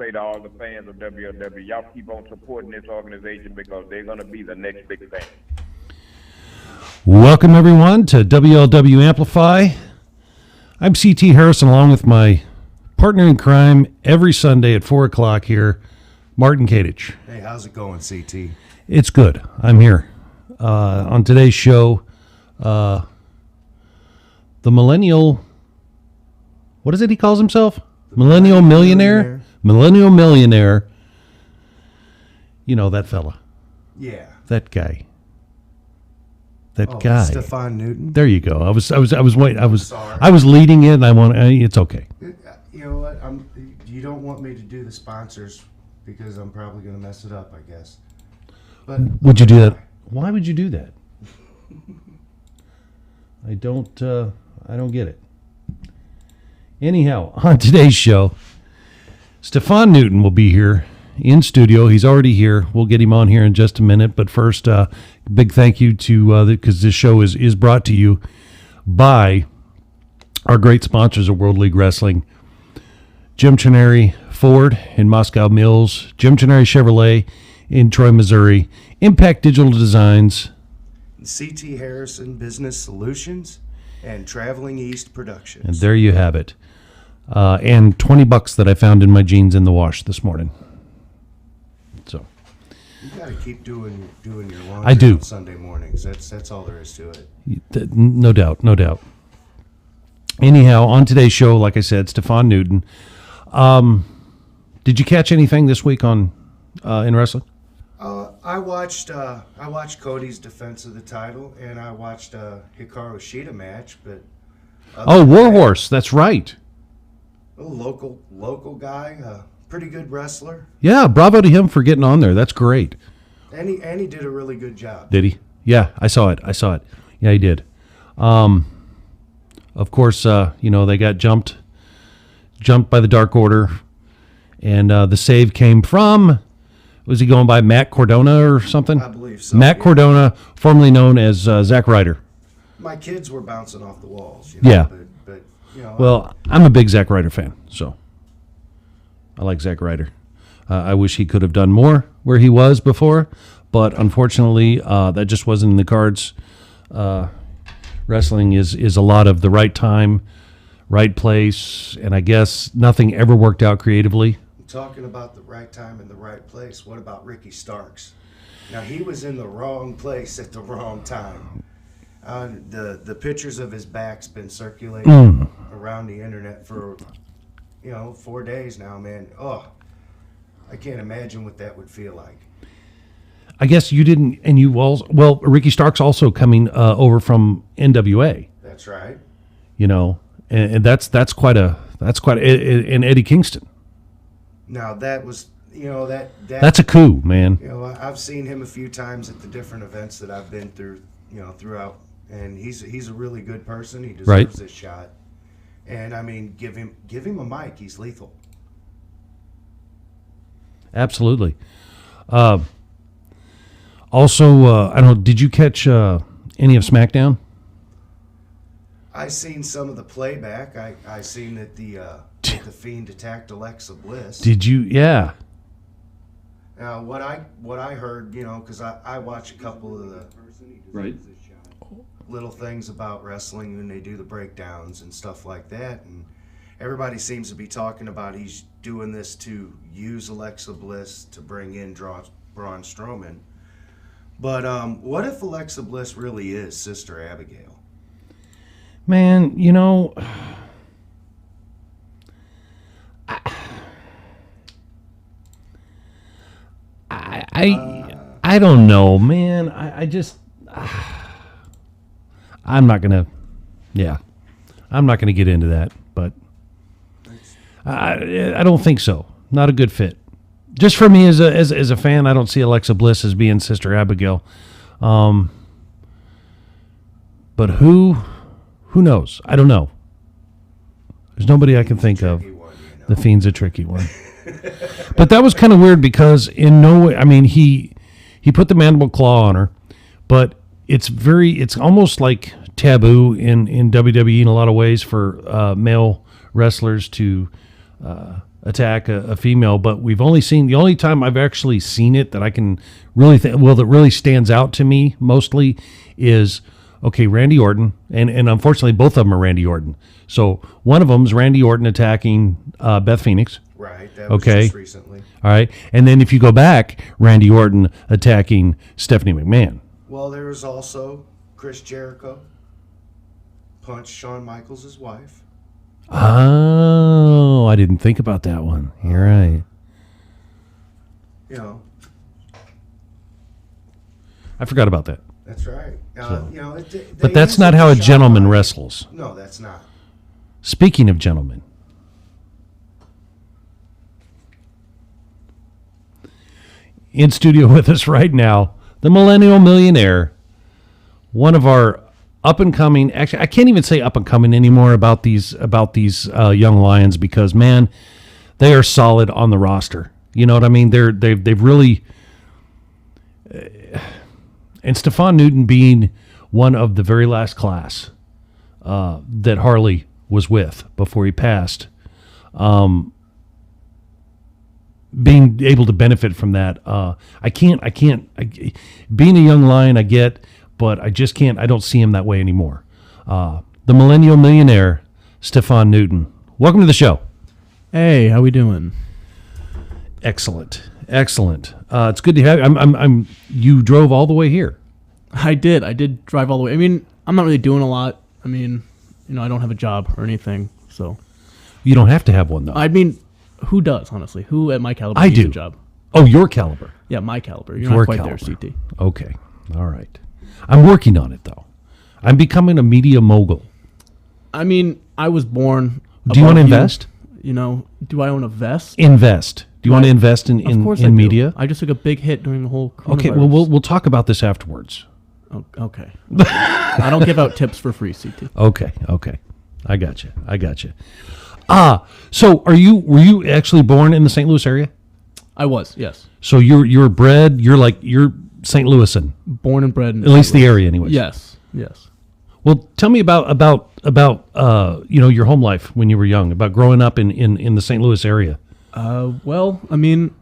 say to all the fans of WLW, y'all keep on supporting this organization because they're going to be the next big thing. Welcome, everyone, to WLW Amplify. I'm C.T. Harrison, along with my partner in crime every Sunday at 4 o'clock here, Martin Kadich. Hey, how's it going, CT? It's good. I'm here. On today's show, the Millennial, what is it he calls himself? Millennial Millionaire? Millennial Millionaire. You know, that fella. Yeah. That guy. That guy. Stephan Newton. There you go. I was waiting. Sorry. I was leading it. It's okay. You know what? You don't want me to do the sponsors because I'm probably going to mess it up, I guess. But would you do that? Why would you do that? I don't get it. Anyhow, on today's show, Stephan Newton will be here in studio. He's already here. We'll get him on here in just a minute. But first, big thank you to, because this show is brought to you by our great sponsors of World League Wrestling, Jim Chineri Ford in Moscow Mills, Jim Chineri Chevrolet in Troy, Missouri, Impact Digital Designs, CT Harrison Business Solutions, and Traveling East Productions. And there you have it. And $20 that I found in my jeans in the wash this morning. So you got to keep doing your laundry I do. On Sunday mornings. That's all there is to it. No doubt. Anyhow, on today's show, like I said, Stephan Newton. Did you catch anything this week on in wrestling? I watched Cody's defense of the title, and I watched Hikaru Shida match. But Warhorse, that's right. A local guy, pretty good wrestler. Yeah, bravo to him for getting on there. That's great. And he did a really good job. Did he? Yeah, I saw it. Yeah, he did. Of course, they got jumped by the Dark Order, and the save came from. Was he going by Matt Cordona or something? I believe so. Matt Cordona, formerly known as Zack Ryder. My kids were bouncing off the walls. Yeah. But well, I'm a big Zack Ryder fan, so I like Zack Ryder. I wish he could have done more where he was before, but unfortunately, that just wasn't in the cards. Wrestling is a lot of the right time, right place, and I guess nothing ever worked out creatively. Talking about the right time and the right place, what about Ricky Starks? Now, he was in the wrong place at the wrong time. The pictures of his back's been circulating around the internet for 4 days now, man. Oh, I can't imagine what that would feel like. I guess you didn't, and you also, well, Ricky Stark's also coming over from NWA. That's right. And that's quite and Eddie Kingston. Now that was, that's a coup, man. I've seen him a few times at the different events that I've been through, throughout, and he's a really good person. He deserves this shot, and I mean, give him a mic. He's lethal. Absolutely. Also, I don't know. Did you catch any of SmackDown? I seen some of the playback. I seen that the Fiend attacked Alexa Bliss. Did you? Yeah. Now what I heard, because I watch a couple of the little things about wrestling when they do the breakdowns and stuff like that, and everybody seems to be talking about he's doing this to use Alexa Bliss to bring in Braun Strowman. But what if Alexa Bliss really is Sister Abigail? Man, I don't know, man. I just I'm not gonna get into that, but I don't think so. Not a good fit. Just for me as a fan, I don't see Alexa Bliss as being Sister Abigail. But who knows? I don't know. There's nobody I can think of. The Fiend's a tricky one. But that was kind of weird because in no way, I mean, he put the mandible claw on her, but it's almost like taboo in WWE in a lot of ways for male wrestlers to attack a female, but we've only seen, the only time I've actually seen it that I can really that really stands out to me mostly is, okay, Randy Orton, and unfortunately both of them are Randy Orton. So one of them is Randy Orton attacking Beth Phoenix. Right, that was just recently. All right, and then if you go back, Randy Orton attacking Stephanie McMahon. Well, there was also Chris Jericho punched Shawn Michaels' wife. Oh, I didn't think about that one. You're right. You know. I forgot about that. That's right. You know, but that's not how a gentleman wrestles. No, that's not. Speaking of gentlemen, in studio with us right now, the Millennial Millionaire, one of our up and coming. Actually, I can't even say up and coming anymore about these young lions, because man, they are solid on the roster. You know what I mean? They've really, and Stephan Newton being one of the very last class that Harley was with before he passed, being able to benefit from that. Being a young lion, I get, but I just can't. I don't see him that way anymore. The Millennial Millionaire, Stephan Newton. Welcome to the show. Hey, how we doing? Excellent. It's good to have you. You drove all the way here. I did drive all the way. I mean, I'm not really doing a lot. I mean, you know, I don't have a job or anything, so. You don't have to have one, though. I mean, who does, honestly? Who at my caliber I needs do. a job? Oh, your caliber. Yeah, my caliber. You're Your not quite caliber. there, CT. Okay. All right. I'm working on it, though. I'm becoming a media mogul. I mean, I was born. Do you want to invest? You know, do I own a vest? Invest. Do you want to invest in Of course I do. media? I just took a big hit during the whole coronavirus. Okay, well, we'll talk about this afterwards. Oh, okay. I don't give out tips for free, CT. Okay. I got you. So were you actually born in the St. Louis area? I was, yes. So you're bred, you're St. Louisan. Born and bred in At least the area anyways. Yes. Well, tell me about your home life when you were young, about growing up in the St. Louis area. Well, I mean,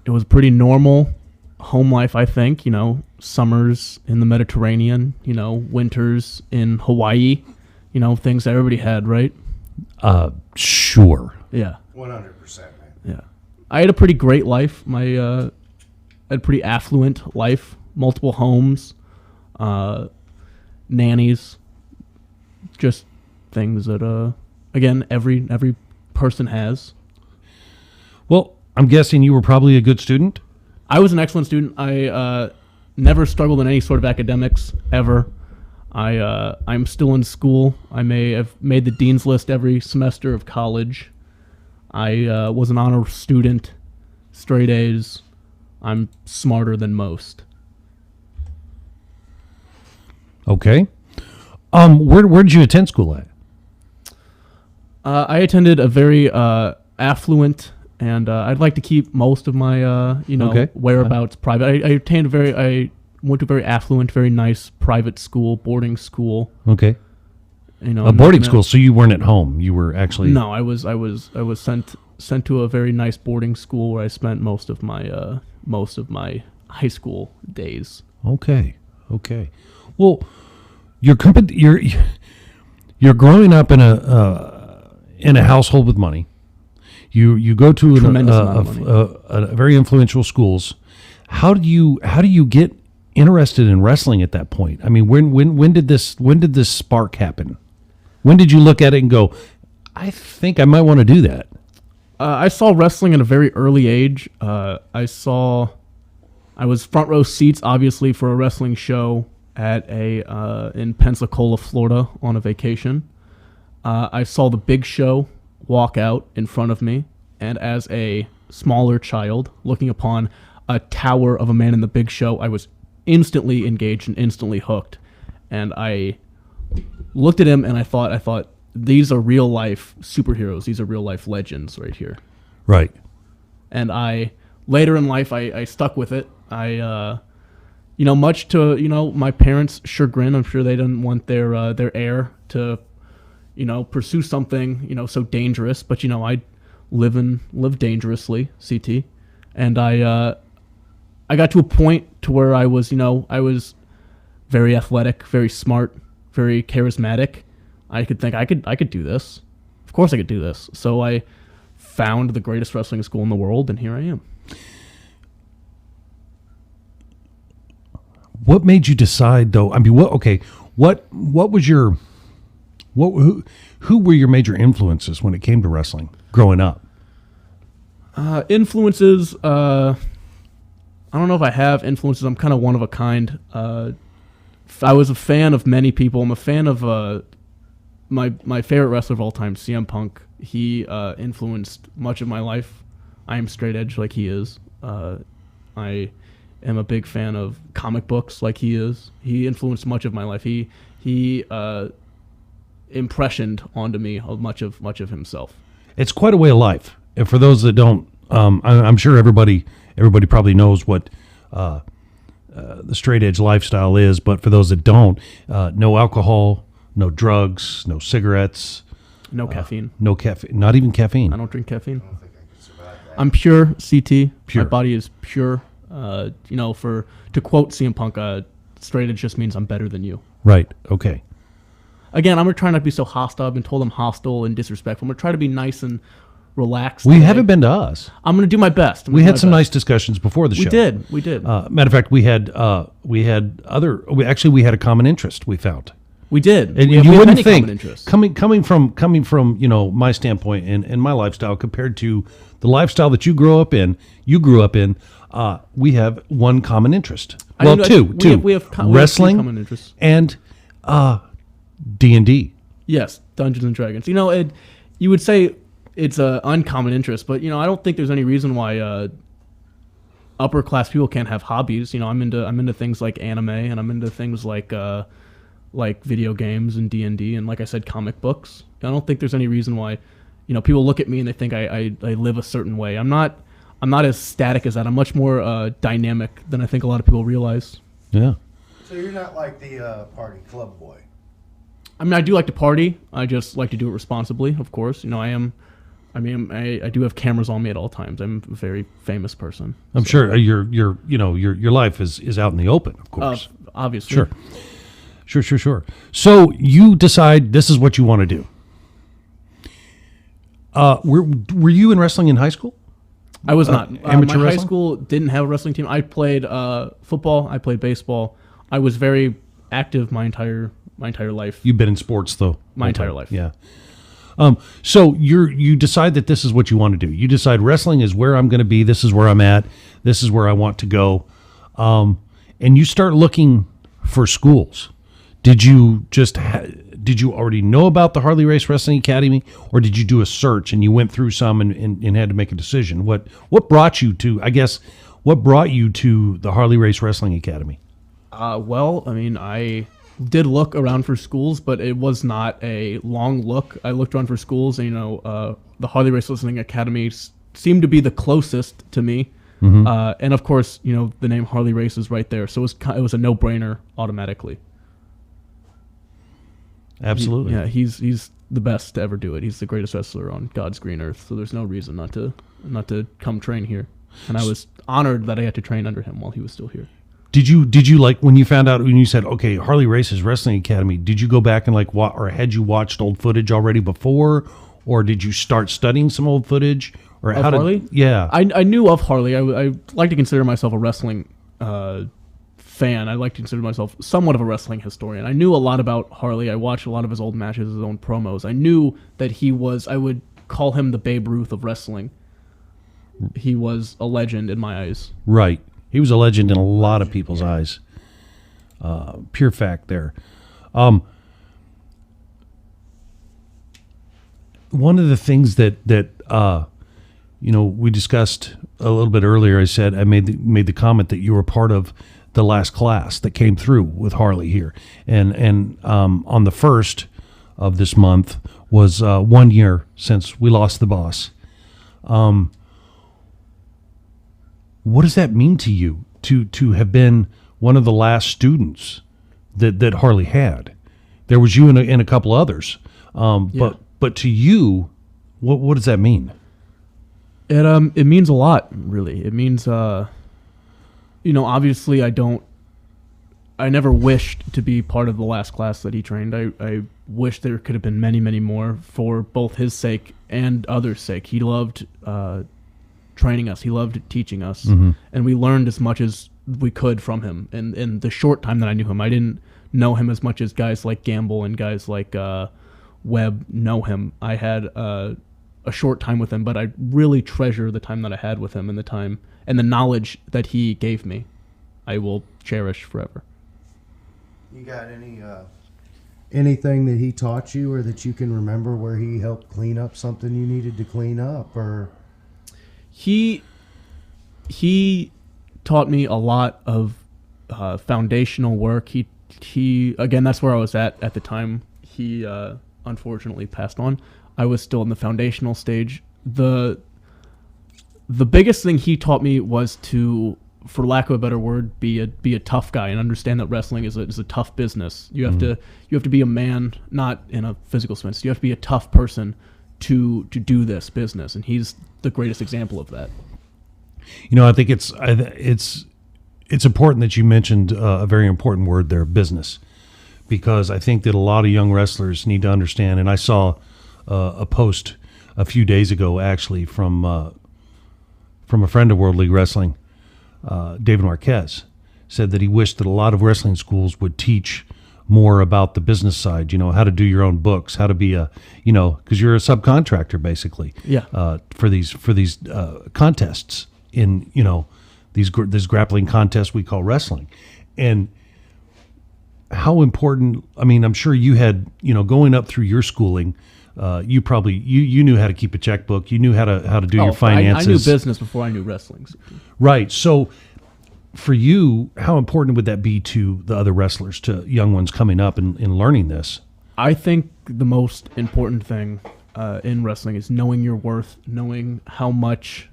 it was pretty normal home life, I think. You know, summers in the Mediterranean, you know, winters in Hawaii, you know, things that everybody had, right? Sure. Yeah. 100%, man. Yeah. I had a pretty great life. I had a pretty affluent life, multiple homes, nannies, just things that, again, every person has. Well, I'm guessing you were probably a good student. I was an excellent student. I never struggled in any sort of academics ever. I'm still in school. I may have made the dean's list every semester of college. I was an honor student, straight A's. I'm smarter than most. Okay. Where did you attend school at? I attended a very affluent, and I'd like to keep most of my Okay. whereabouts private. I went to a very affluent, very nice private school, boarding school. Okay. You know, A boarding school. So you weren't at home. You were actually. No, I was sent to a very nice boarding school where I spent most of my high school days. Okay. Well, you're growing up in a household with money. You go to Tremendous amount of money. a very influential schools. How do you get interested in wrestling at that point? I mean, when did this spark happen? When did you look at it and go, I think I might want to do that? I saw wrestling at a very early age. I was front row seats, obviously, for a wrestling show at in Pensacola, Florida, on a vacation. I saw the Big Show walk out in front of me, and as a smaller child looking upon a tower of a man in the Big Show, I was instantly engaged and instantly hooked. And I looked at him and I thought, these are real life superheroes. These are real life legends right here. Right. And later in life, I stuck with it. Much to, my parents' chagrin, I'm sure they didn't want their heir to, pursue something, so dangerous. But, I live dangerously, CT, and I got to a point to where I was very athletic, very smart, very charismatic. I could think I could do this. Of course I could do this. So I found the greatest wrestling school in the world, and here I am. What made you decide, though? I mean, what was your who were your major influences when it came to wrestling growing up? Influences. I don't know if I have influences. I'm kind of one of a kind. I was a fan of many people. I'm a fan of my favorite wrestler of all time, CM Punk. He influenced much of my life. I am straight edge like he is. I am a big fan of comic books like he is. He influenced much of my life. He impressioned onto me of much of himself. It's quite a way of life. And for those that don't, I'm sure everybody probably knows what the straight edge lifestyle is. But for those that don't, no alcohol, no drugs, no cigarettes, no caffeine, no caffeine, not even caffeine. I don't drink caffeine. I don't think I could survive that. I'm pure, CT. Pure. My body is pure. To quote CM Punk, straight edge just means I'm better than you. Right. Okay. Again, I'm going to try not to be so hostile. I've been told I'm hostile and disrespectful. I'm going to try to be nice and relaxed. We today. haven't been to us. I'm going to do my best. We had some nice discussions before the show. We did. Matter of fact, we had a common interest we found. We did. And we you have wouldn't many think common interests. coming from my standpoint and my lifestyle compared to the lifestyle that you grew up in, we have one common interest. Two. We have wrestling common interests. and D&D. Yes, Dungeons and Dragons. You would say it's an uncommon interest, but I don't think there's any reason why upper class people can't have hobbies. I'm into things like anime, and I'm into things like video games and D&D, and like I said, comic books. I don't think there's any reason why people look at me and they think I live a certain way. I'm not as static as that. I'm much more dynamic than I think a lot of people realize. Yeah. So you're not like the party club boy. I mean, I do like to party. I just like to do it responsibly, of course. I do have cameras on me at all times. I'm a very famous person. I'm sure your life is out in the open, of course. Obviously. Sure. So you decide this is what you want to do. Were you in wrestling in high school? I was not. Amateur my wrestling? high school didn't have a wrestling team. I played football. I played baseball. I was very active my entire life. You've been in sports though. My entire life. Yeah. So you decide that this is what you want to do. You decide wrestling is where I'm going to be. This is where I'm at. This is where I want to go. And you start looking for schools. Did you already know about the Harley Race Wrestling Academy, or did you do a search and you went through some and had to make a decision? What brought you to the Harley Race Wrestling Academy? I did look around for schools, but it was not a long look. I looked around for schools, and the Harley Race Wrestling Academy seemed to be the closest to me. Mm-hmm. And of course, the name Harley Race is right there, so it was a no-brainer automatically. Absolutely. He's the best to ever do it. He's the greatest wrestler on God's green earth. So there's no reason not to come train here. And I was honored that I got to train under him while he was still here. Did you like when you found out, when you said, okay, Harley Race's Wrestling Academy, did you go back and or had you watched old footage already before, or did you start studying some old footage, or of Harley? Yeah, I knew of Harley. I like to consider myself a wrestling fan. I like to consider myself somewhat of a wrestling historian. I knew a lot about Harley. I watched a lot of his old matches, his own promos. I knew that I would call him the Babe Ruth of wrestling. He was a legend in my eyes. Right. He was a legend in a lot of people's eyes. Pure fact there. One of the things that we discussed a little bit earlier, I made the comment that you were part of the last class that came through with Harley here, and on the 1st of this month was 1 year since we lost the boss. What does that mean to you to have been one of the last students that Harley had? There was you and a couple others, but to you, what does that mean? It means a lot, really. It means obviously I never wished to be part of the last class that he trained. I wish there could have been many, many more for both his sake and others' sake. He loved training us. He loved teaching us. Mm-hmm. And we learned as much as we could from him. And in the short time that I knew him, I didn't know him as much as guys like Gamble and guys like Webb know him. I had a short time with him, but I really treasure the time that I had with him and the time and the knowledge that he gave me. I will cherish forever. You got anything that he taught you or that you can remember where he helped clean up something you needed to clean up? Or he taught me a lot of foundational work. He again, that's where I was at the time. He unfortunately passed on. I was still in the foundational stage. The biggest thing he taught me was to, for lack of a better word, be a tough guy and understand that wrestling is a tough business. You have to be a man, not in a physical sense. You have to be a tough person to do this business, and he's the greatest example of that. I think it's important that you mentioned a very important word there, business, because I think that a lot of young wrestlers need to understand. And I saw a post a few days ago, actually, from a friend of World League Wrestling. David Marquez said that he wished that a lot of wrestling schools would teach more about the business side, how to do your own books, how to be because you're a subcontractor basically, for these contests in, this grappling contest we call wrestling. And how important, I'm sure you had, going up through your schooling, you probably, you knew how to keep a checkbook. You knew how to do your finances. I knew business before I knew wrestling. Right. So for you, how important would that be to the other wrestlers, to young ones coming up and learning this? I think the most important thing in wrestling is knowing your worth, knowing how much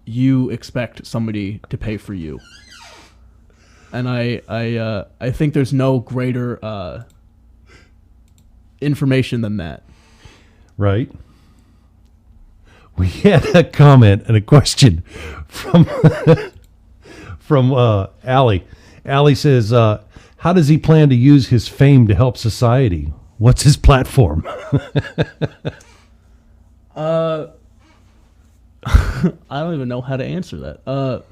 you expect somebody to pay for you. And I think there's no greater information than that. Right. We had a comment and a question from Allie. Allie says, how does he plan to use his fame to help society? What's his platform? I don't even know how to answer that.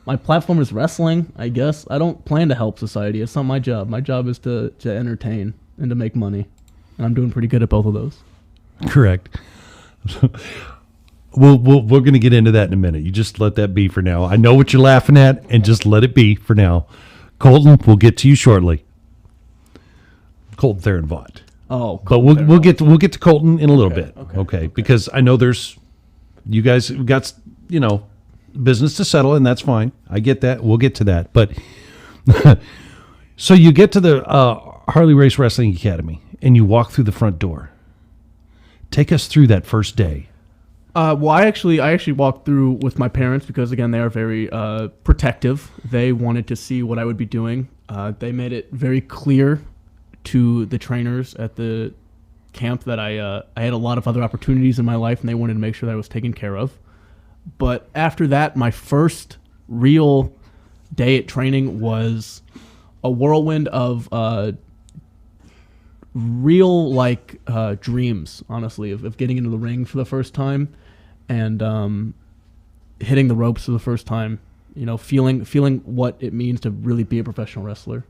My platform is wrestling, I guess. I don't plan to help society. It's not my job. My job is to entertain and to make money. And I'm doing pretty good at both of those. Correct. We're going to get into that in a minute. You just let that be for now. I know what you're laughing at, and just let it be for now. Colton, we'll get to you shortly. Colton Theron Vaught. Oh, but we'll get to Colton in a little bit. Okay. Because I know you guys have got business to settle, and that's fine. I get that. We'll get to that. But so you get to the Harley Race Wrestling Academy, and you walk through the front door. Take us through that first day. Well, I actually walked through with my parents because, again, they are very protective. They wanted to see what I would be doing. They made it very clear to the trainers at the camp that I had a lot of other opportunities in my life, and they wanted to make sure that I was taken care of. But after that, my first real day at training was a whirlwind of real dreams, honestly, of getting into the ring for the first time and hitting the ropes for the first time, feeling what it means to really be a professional wrestler.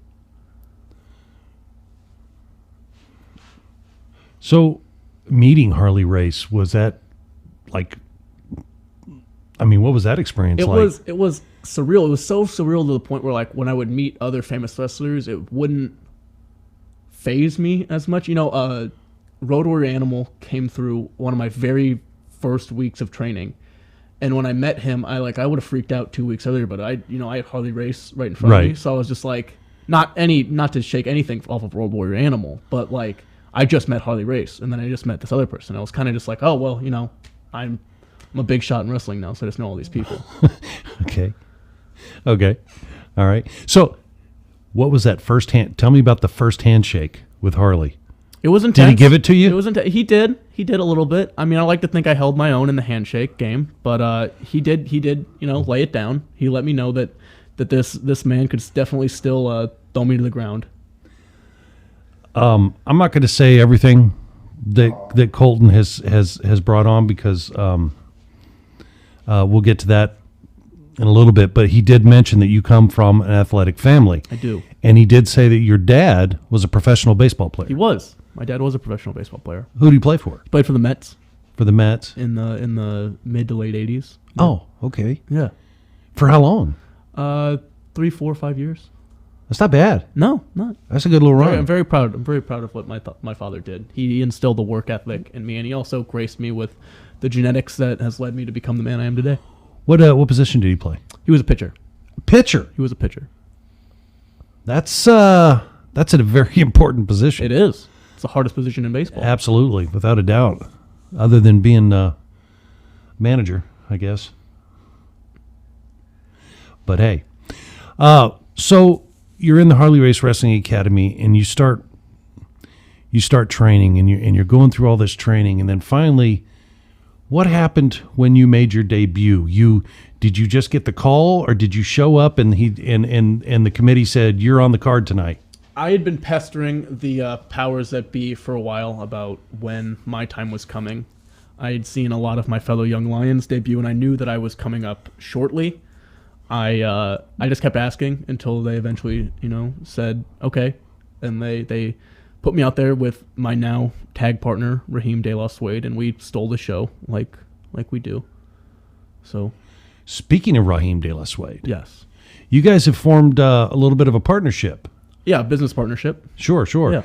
So meeting Harley Race, was that what was that experience like? It was surreal. It was so surreal to the point where when I would meet other famous wrestlers, it wouldn't faze me as much. Road Warrior Animal came through one of my very first weeks of training, and when I met him, I would have freaked out 2 weeks earlier, but I had Harley Race right in front of me, so I was just not to shake anything off of Road Warrior Animal, but I just met Harley Race, and then I just met this other person. I was kind of just oh well, I'm a big shot in wrestling now, so I just know all these people. Okay, all right. So what was that first hand? Tell me about the first handshake with Harley. It was intense. Did he give it to you? It was He did. He did a little bit. I mean, I like to think I held my own in the handshake game, but he did. Lay it down. He let me know that this man could definitely still throw me to the ground. I'm not going to say everything that Colton has brought on because we'll get to that in a little bit. But he did mention that you come from an athletic family. I do. And he did say that your dad was a professional baseball player. He was. My dad was a professional baseball player. Who did he play for? Played for the Mets. For the Mets? In the mid to late 80s. Yeah. Oh, okay. Yeah. For how long? 3, 4, 5 years. That's not bad. No, not. That's a good little run. I'm very proud. I'm very proud of what my father did. He instilled the work ethic in me, and he also graced me with the genetics that has led me to become the man I am today. What position did he play? He was a pitcher. Pitcher. He was a pitcher. That's a very important position. It is. It's the hardest position in baseball. Absolutely, without a doubt. Other than being manager, I guess. But hey, so you're in the Harley Race Wrestling Academy, and you start training, and you're going through all this training, and then finally, what happened when you made your debut? Did you just get the call, or did you show up and the committee said you're on the card tonight? I had been pestering the powers that be for a while about when my time was coming. I had seen a lot of my fellow young lions debut, and I knew that I was coming up shortly. I just kept asking until they eventually, said okay, and they put me out there with my now tag partner Raheem De La Suede, and we stole the show like we do. So, speaking of Raheem De La Suede, yes, you guys have formed a little bit of a partnership. Yeah, business partnership. Sure. Yeah.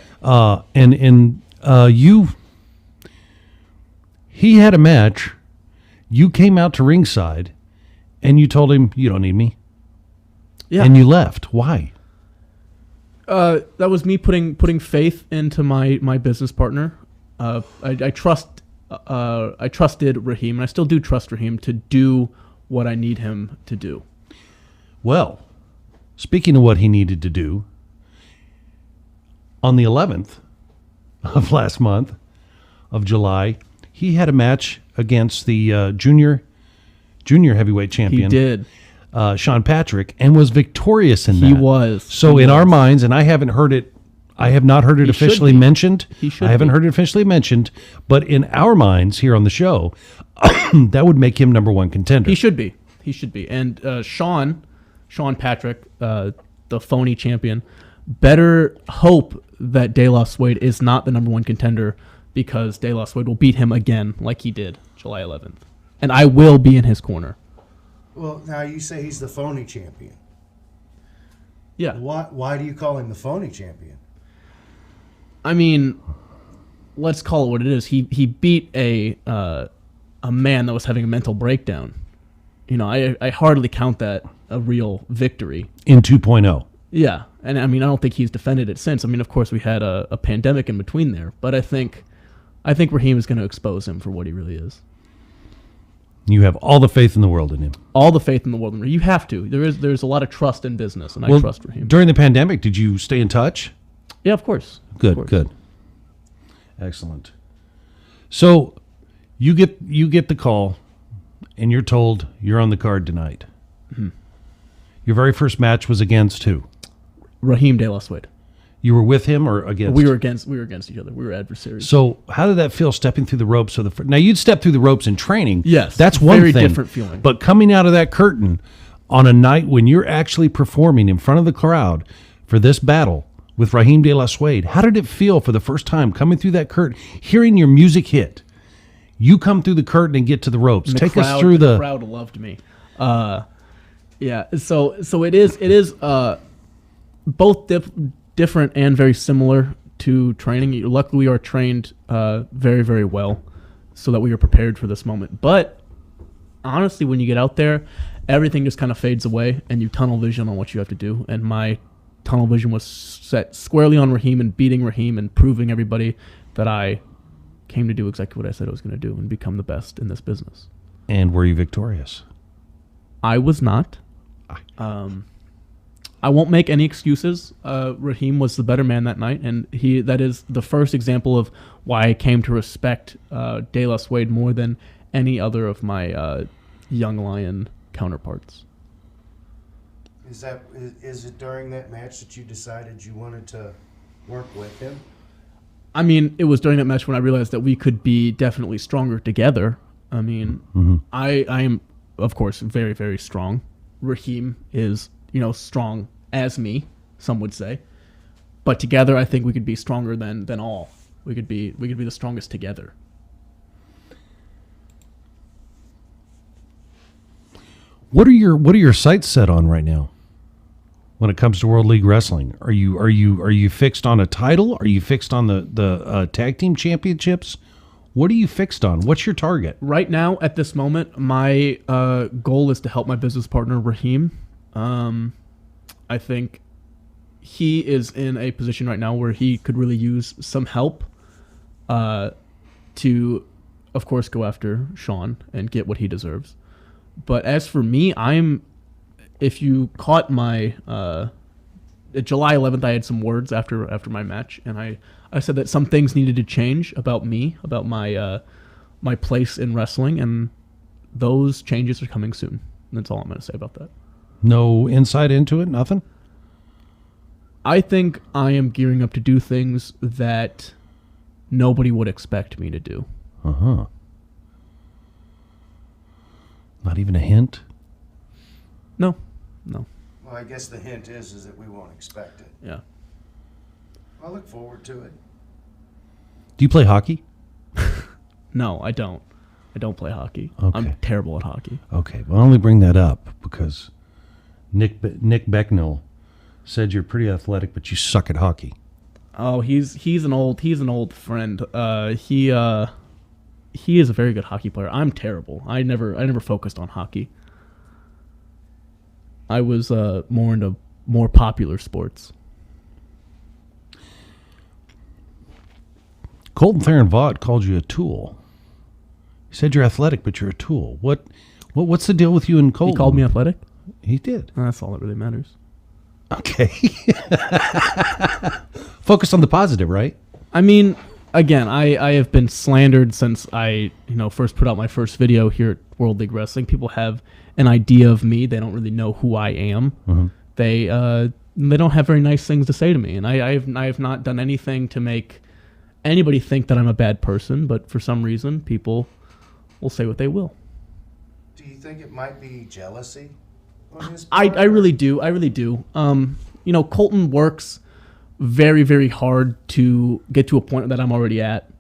He had a match. You came out to ringside, and you told him you don't need me. Yeah. And you left. Why? That was me putting faith into my business partner. I trusted Raheem, and I still do trust Raheem to do what I need him to do. Well, speaking of what he needed to do, on the 11th of last month of July, he had a match against the junior heavyweight champion. He did. Sean Patrick, and was victorious in that. He was. So in our minds, and I have not heard it officially mentioned. I haven't heard it officially mentioned, but in our minds here on the show, that would make him number one contender. He should be. And Sean Patrick, the phony champion, better hope that De La Suede is not the number one contender, because De La Suede will beat him again like he did July 11th. And I will be in his corner. Well, now you say he's the phony champion. Yeah. Why do you call him the phony champion? I mean, let's call it what it is. He beat a man that was having a mental breakdown. I hardly count that a real victory. In 2.0. Yeah. And I mean, I don't think he's defended it since. I mean, of course, we had a pandemic in between there, but I think Raheem is going to expose him for what he really is. You have all the faith in the world in him. All the faith in the world in him. You have to. There's a lot of trust in business, and I trust Raheem. During the pandemic, did you stay in touch? Yeah, of course. Good. Excellent. So you get the call, and you're told you're on the card tonight. Mm-hmm. Your very first match was against who? Raheem De La Suede. You were with him or against? We were against each other. We were adversaries. So how did that feel, stepping through the ropes? Now, you'd step through the ropes in training. Yes. That's one very thing. different feeling. But coming out of that curtain on a night when you're actually performing in front of the crowd for this battle with Raheem De La Suede, how did it feel for the first time coming through that curtain, hearing your music hit? You come through the curtain and get to the ropes. Take us through the crowd loved me. Yeah. So it is both different and very similar to training. Luckily, we are trained very, very well so that we are prepared for this moment. But honestly, when you get out there, everything just kind of fades away and you tunnel vision on what you have to do. And my tunnel vision was set squarely on Raheem and beating Raheem and proving everybody that I came to do exactly what I said I was going to do and become the best in this business. And were you victorious? I was not. I won't make any excuses. Raheem was the better man that night, and that is the first example of why I came to respect De La Suede more than any other of my young lion counterparts. Is it during that match that you decided you wanted to work with him? I mean, it was during that match when I realized that we could be definitely stronger together. I mean, I am, of course, very, very strong. Raheem is, strong as me, some would say. But together, I think we could be stronger than all. We could be the strongest together. What are your sights set on right now? When it comes to World League Wrestling, are you fixed on a title? Are you fixed on the tag team championships? What are you fixed on? What's your target? Right now, at this moment, my goal is to help my business partner, Raheem. I think he is in a position right now where he could really use some help to, of course, go after Sean and get what he deserves. But as for me, if you caught my July 11th, I had some words after my match, and I said that some things needed to change about me, about my my place in wrestling, and those changes are coming soon. And that's all I'm going to say about that. No insight into it? Nothing? I think I am gearing up to do things that nobody would expect me to do. Uh-huh. Not even a hint? No. Well, I guess the hint is that we won't expect it. Yeah. I look forward to it. Do you play hockey? No, I don't. I don't play hockey. Okay. I'm terrible at hockey. Okay. Well, I only bring that up because Nick Becknell said you're pretty athletic, but you suck at hockey. Oh, he's an old friend. He is a very good hockey player. I'm terrible. I never focused on hockey. I was more into more popular sports. Colton Theron Vaught called you a tool. He said you're athletic, but you're a tool. What's the deal with you and Colton? He called me athletic? He did. That's all that really matters. Okay. Focus on the positive, right? I mean, again, I have been slandered since I first put out my first video here at World League Wrestling. People have an idea of me. They don't really know who I am. Mm-hmm. They don't have very nice things to say to me, and I have not done anything to make anybody think that I'm a bad person. But for some reason, people will say what they will. Do you think it might be jealousy on his part? I really do. I really do. Colton works very, very hard to get to a point that I'm already at.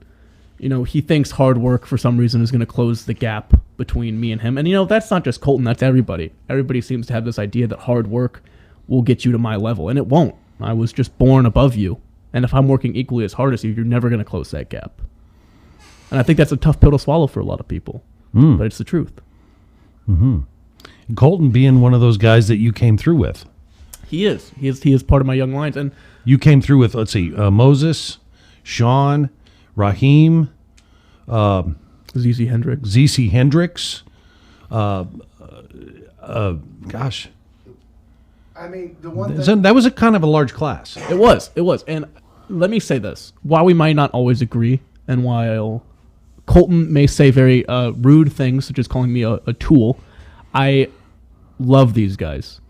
He thinks hard work for some reason is going to close the gap between me and him. And, that's not just Colton. That's everybody. Everybody seems to have this idea that hard work will get you to my level. And it won't. I was just born above you. And if I'm working equally as hard as you, you're never going to close that gap. And I think that's a tough pill to swallow for a lot of people. But it's the truth. Mm-hmm. Colton being one of those guys that you came through with. He is. He is part of my young lions. And you came through with, let's see, Moses, Sean, Raheem, ZZ Hendricks. ZC Hendricks. Gosh. I mean, the one thing... That was a kind of a large class. It was. And let me say this. While we might not always agree, and while Colton may say very rude things, such as calling me a tool, I love these guys.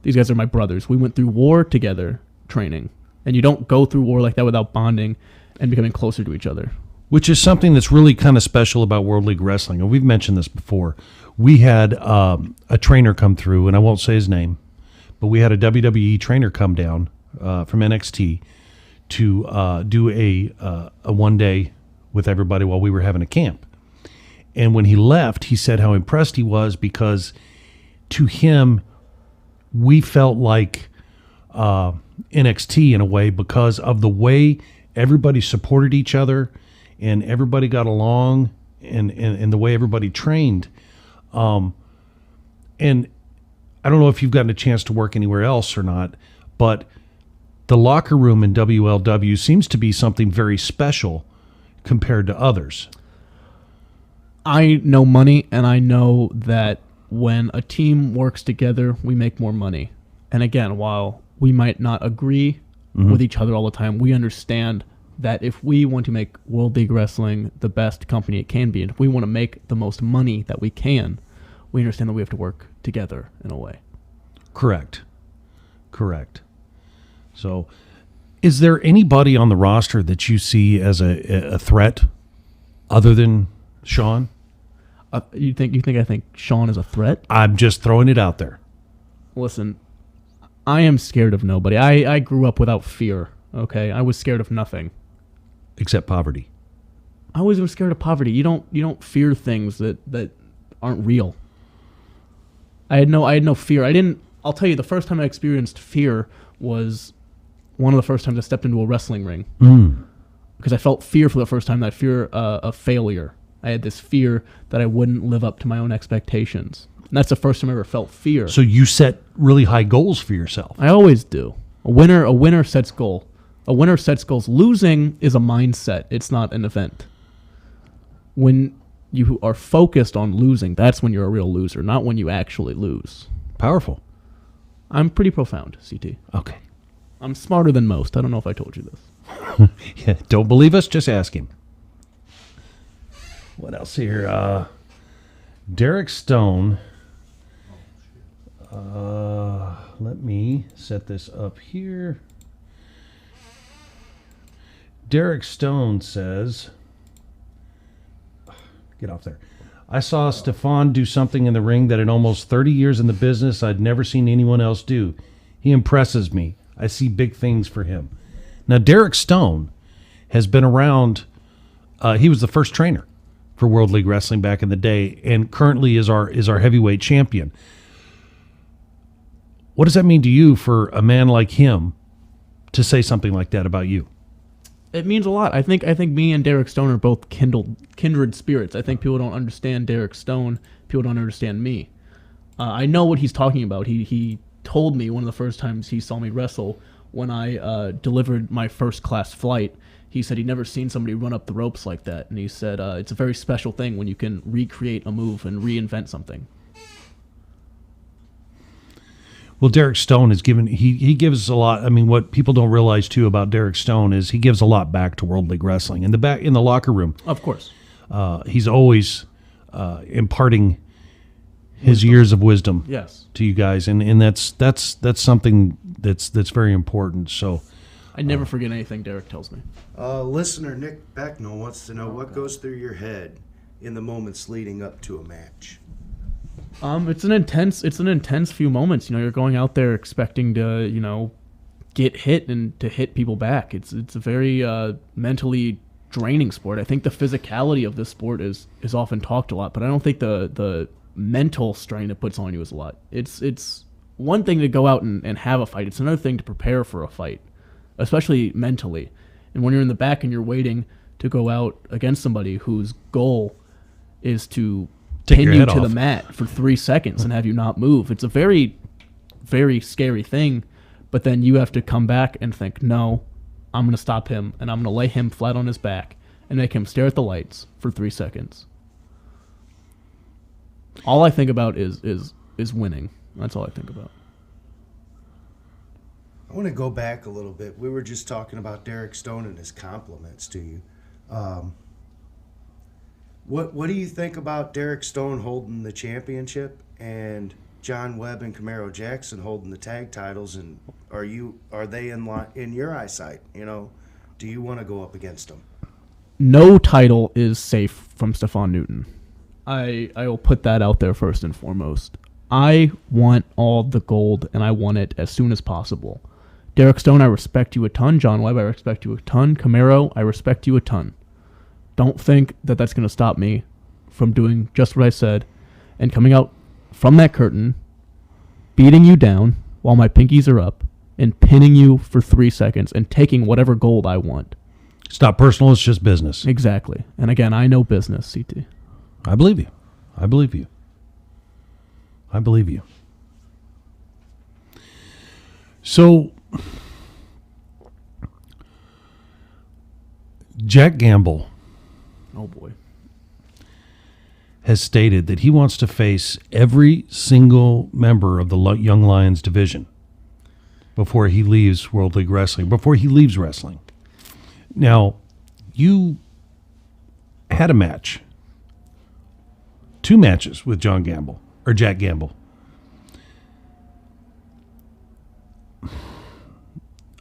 These guys are my brothers. We went through war together, training. And you don't go through war like that without bonding and becoming closer to each other. Which is something that's really kind of special about World League Wrestling. And we've mentioned this before. We had a trainer come through, and I won't say his name, but we had a WWE trainer come down from NXT to do a one-day with everybody while we were having a camp. And when he left, he said how impressed he was because to him, we felt like NXT in a way because of the way everybody supported each other and everybody got along and the way everybody trained. And I don't know if you've gotten a chance to work anywhere else or not, but the locker room in WLW seems to be something very special compared to others. I know money, and I know that when a team works together, we make more money. And again, while we might not agree with each other all the time, we understand that if we want to make World League Wrestling the best company it can be, and if we want to make the most money that we can, we understand that we have to work together in a way. Correct. So, is there anybody on the roster that you see as a threat other than Sean? You think I think Sean is a threat? I'm just throwing it out there. Listen, I am scared of nobody. I grew up without fear, okay? I was scared of nothing. Except poverty. I was scared of poverty. You don't fear things that aren't real. I had no fear. I'll tell you, the first time I experienced fear was one of the first times I stepped into a wrestling ring. Because I felt fear for the first time, that fear of failure. I had this fear that I wouldn't live up to my own expectations. And that's the first time I ever felt fear. So you set really high goals for yourself. I always do. A winner sets goal. A winner sets goals. Losing is a mindset. It's not an event. When you are focused on losing, that's when you're a real loser, not when you actually lose. Powerful. I'm pretty profound, CT. Okay. I'm smarter than most. I don't know if I told you this. Yeah, don't believe us? Just ask him. What else here? Derek Stone. Let me set this up here. Derek Stone says, get off there. I saw Stephan do something in the ring that in almost 30 years in the business I'd never seen anyone else do. He impresses me. I see big things for him. Now, Derek Stone has been around. He was the first trainer for World League Wrestling back in the day, and currently is our heavyweight champion. What does that mean to you for a man like him to say something like that about you? It means a lot. I think me and Derek Stone are both kindred spirits. I think people don't understand Derek Stone. People don't understand me. I know what he's talking about. He told me one of the first times he saw me wrestle when I delivered my first class flight. He said he'd never seen somebody run up the ropes like that. And he said it's a very special thing when you can recreate a move and reinvent something. Well, Derek Stone is he gives a lot. I mean, what people don't realize too about Derek Stone is he gives a lot back to World League Wrestling. In the locker room, of course, he's always imparting his years of wisdom, yes, to you guys, and that's something that's very important. So I never forget anything Derek tells me. Listener Nick Becknell wants to know what goes through your head in the moments leading up to a match. It's an intense few moments. You're going out there expecting to, get hit and to hit people back. It's a very mentally draining sport. I think the physicality of this sport is often talked a lot, but I don't think the mental strain it puts on you is a lot. It's one thing to go out and have a fight. It's another thing to prepare for a fight, especially mentally. And when you're in the back and you're waiting to go out against somebody whose goal is to pin you to the mat for 3 seconds and have you not move. It's a very, very scary thing, but then you have to come back and think, no, I'm going to stop him, and I'm going to lay him flat on his back and make him stare at the lights for 3 seconds. All I think about is winning. That's all I think about. I want to go back a little bit. We were just talking about Derek Stone and his compliments to you. What do you think about Derek Stone holding the championship and John Webb and Camaro Jackson holding the tag titles? And are they in your eyesight? Do you want to go up against them? No title is safe from Stephan Newton. I will put that out there first and foremost. I want all the gold, and I want it as soon as possible. Derek Stone, I respect you a ton. John Webb, I respect you a ton. Camaro, I respect you a ton. Don't think that that's going to stop me from doing just what I said and coming out from that curtain, beating you down while my pinkies are up, and pinning you for 3 seconds and taking whatever gold I want. It's not personal. It's just business. Exactly. And again, I know business, CT. I believe you. I believe you. I believe you. So, Jack Gamble, oh boy, has stated that he wants to face every single member of the Young Lions division. before he leaves World League Wrestling, before he leaves wrestling. Now, you had a match, 2 matches with Jack Gamble.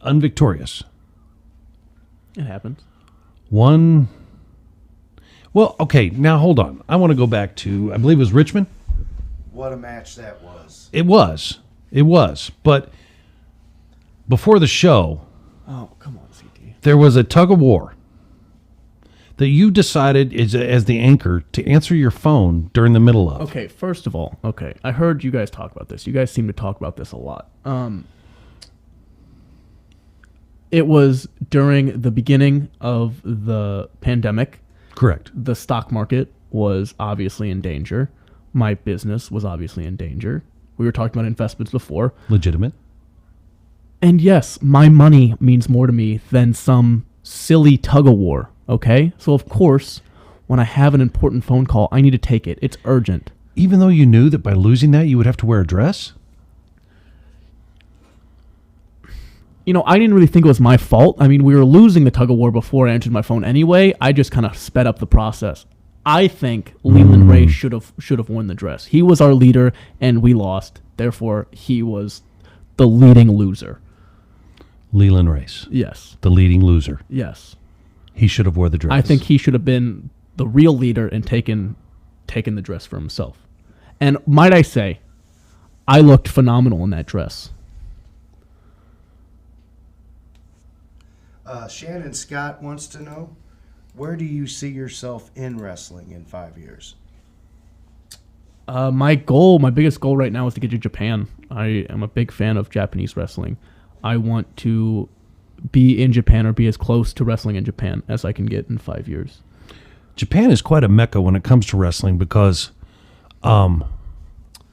Unvictorious. It happens. One. Well, okay, now hold on. I want to go back to, I believe it was Richmond. What a match that was. It was. But before the show, Oh, come on, CT. there was a tug of war that you decided as the anchor to answer your phone during the middle of. Okay, first of all, I heard you guys talk about this. You guys seem to talk about this a lot. It was during the beginning of the pandemic. Correct. The stock market was obviously in danger. My business was obviously in danger. We were talking about investments before. Legitimate. And yes, my money means more to me than some silly tug of war, okay? So of course, when I have an important phone call, I need to take it. It's urgent. Even though you knew that by losing that, you would have to wear a dress? You know, I didn't really think it was my fault. I mean, we were losing the tug of war before I answered my phone anyway. I just kind of sped up the process. I think Leland Ray should have won the dress. He was our leader, and we lost. Therefore, he was the leading loser. Leland Race, Yes. the leading loser. Yes. He should have wore the dress. I think he should have been the real leader and taken the dress for himself. And might I say, I looked phenomenal in that dress. Shannon Scott wants to know, where do you see yourself in wrestling in 5 years? My biggest goal right now is to get to Japan. I am a big fan of Japanese wrestling. I want to be in Japan or be as close to wrestling in Japan as I can get in 5 years. Japan is quite a mecca when it comes to wrestling because a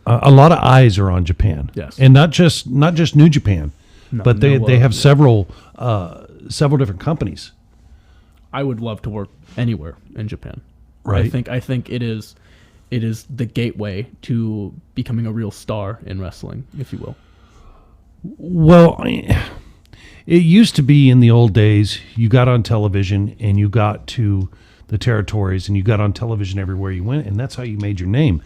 lot of eyes are on Japan. Yes. And not just New Japan, but they have yeah. several different companies. I would love to work anywhere in Japan. Right. I think it is the gateway to becoming a real star in wrestling, if you will. Well, it used to be in the old days, you got on television and you got to the territories and you got on television everywhere you went, and that's how you made your name.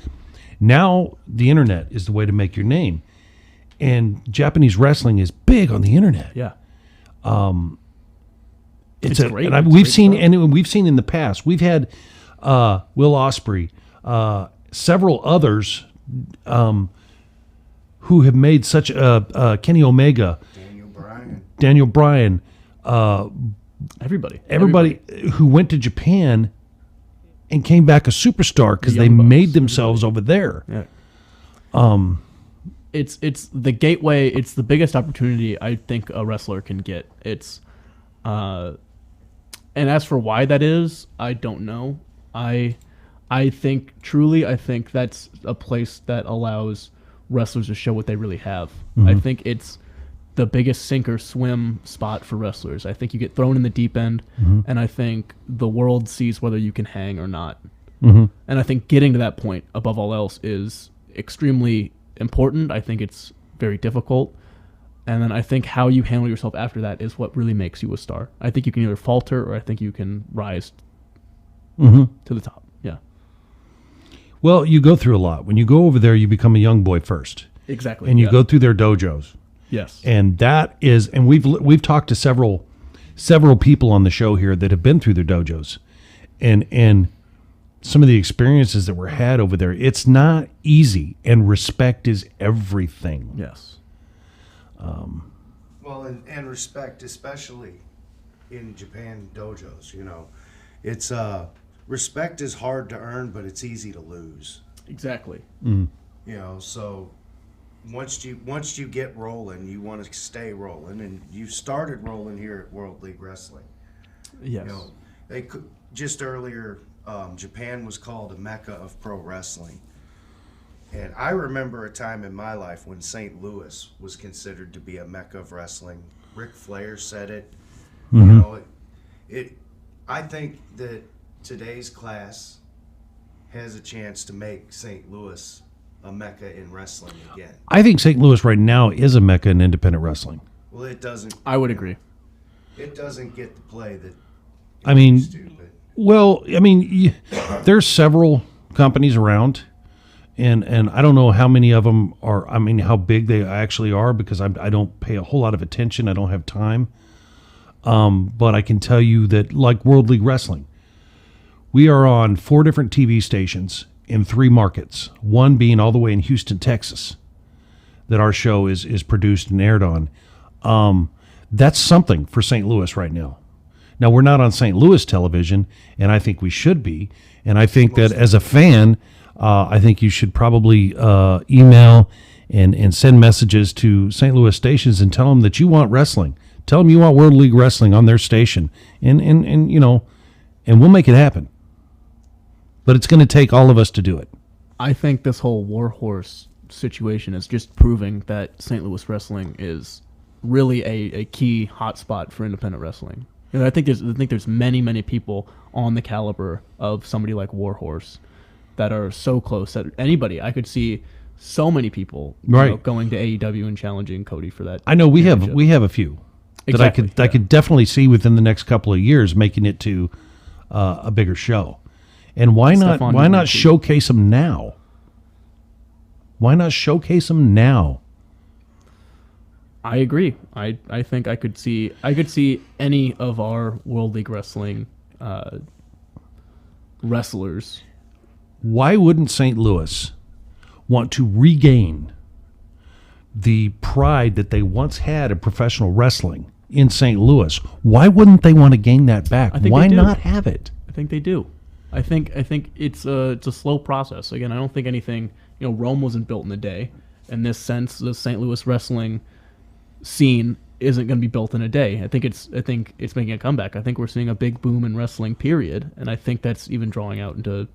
Now the internet is the way to make your name. And Japanese wrestling is big on the internet. Yeah. It's great. And we've seen in the past. We've had Will Ospreay, several others who have made such Kenny Omega, Daniel Bryan, Everybody who went to Japan and came back a superstar because they Young made Bucks, themselves over there. Yeah. It's the gateway. It's the biggest opportunity I think a wrestler can get. It's, and as for why that is, I don't know. I think that's a place that allows wrestlers to show what they really have. Mm-hmm. I think it's the biggest sink or swim spot for wrestlers. I think you get thrown in the deep end, Mm-hmm. and I think the world sees whether you can hang or not. Mm-hmm. And I think getting to that point, above all else, is extremely important. I think it's very difficult. And then I think how you handle yourself after that is what really makes you a star. I think you can either falter or I think you can rise Mm-hmm. to the top. Yeah. Well, you go through a lot. When you go over there, you become a young boy first. Exactly. And you yeah. go through their dojos. Yes. And that is, and we've talked to several people on the show here that have been through their dojos, and some of the experiences that were had over there. It's not easy, and respect is everything. Yes. Well, and respect, especially in Japan dojos, you know, it's respect is hard to earn, but it's easy to lose. Exactly. You know, so once you get rolling, you want to stay rolling, and you started rolling here at World League Wrestling. Yes. You know, they could just earlier. Japan was called a mecca of pro wrestling, and I remember a time in my life when St. Louis was considered to be a mecca of wrestling. Ric Flair said it. You know, I think that today's class has a chance to make St. Louis a mecca in wrestling again. I think St. Louis right now is a mecca in independent wrestling. Well, it doesn't. I would agree. It doesn't get the play that. I mean, used to, but well, I mean, there's several companies around, and I don't know how many of them are. I mean, how big they actually are because I don't pay a whole lot of attention. I don't have time. But I can tell you that, like World League Wrestling, we are on 4 different TV stations in 3 markets. One being all the way in Houston, Texas, that our show is produced and aired on. That's something for St. Louis right now. Now, we're not on St. Louis television, and I think we should be. And I think that as a fan, I think you should probably email and send messages to St. Louis stations and tell them that you want wrestling. Tell them you want World League Wrestling on their station, and we'll make it happen. But it's going to take all of us to do it. I think this whole Warhorse situation is just proving that St. Louis wrestling is really a key hotspot for independent wrestling. And I think there's many people on the caliber of somebody like Warhorse that are so close that anybody, I could see so many people going to AEW and challenging Cody for that. I know we have a few Exactly, that I could definitely see within the next couple of years making it to a bigger show. And why not showcase them now? Why not showcase them now? I agree. I think I could see any of our World League Wrestling wrestlers. Why wouldn't St. Louis want to regain the pride that they once had in professional wrestling in St. Louis? Why wouldn't they want to gain that back? Why not have it? I think they do. I think it's a slow process. Again, I don't think anything. Rome wasn't built in a day. In this sense, the St. Louis wrestling scene isn't going to be built in a day. I think it's making a comeback. I think we're seeing a big boom in wrestling, period, and I think that's even drawing out into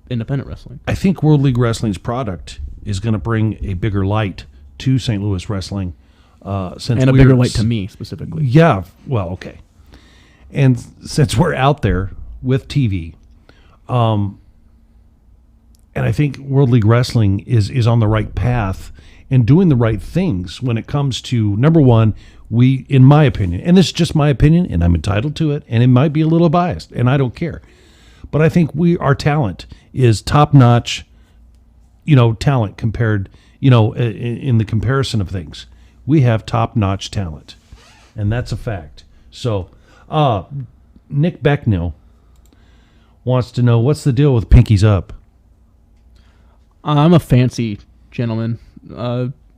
independent wrestling. I think World League Wrestling's product is going to bring a bigger light to St. Louis wrestling, and a bigger light to me specifically. Yeah, well, okay. And since we're out there with TV, and I think World League Wrestling is on the right path and doing the right things when it comes to, number one, we, in my opinion, and this is just my opinion, and I'm entitled to it, and it might be a little biased, and I don't care. But I think our talent is top-notch, talent compared, in the comparison of things. We have top-notch talent, and that's a fact. So, Nick Becknell wants to know, what's the deal with Pinkies Up? I'm a fancy gentleman.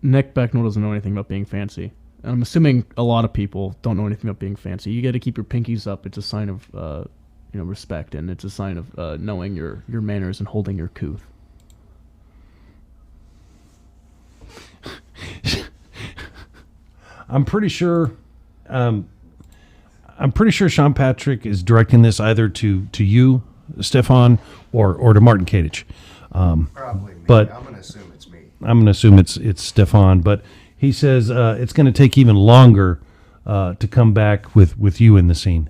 Nick Becknell doesn't know anything about being fancy. And I'm assuming a lot of people don't know anything about being fancy. You got to keep your pinkies up. It's a sign of respect, and it's a sign of knowing your manners and holding your couth. I'm pretty sure Sean Patrick is directing this either to you, Stephan, or to Martin Kadich. Probably me. But I'm going to assume it's me. I'm going to assume it's Stephan, but he says it's going to take even longer to come back with you in the scene.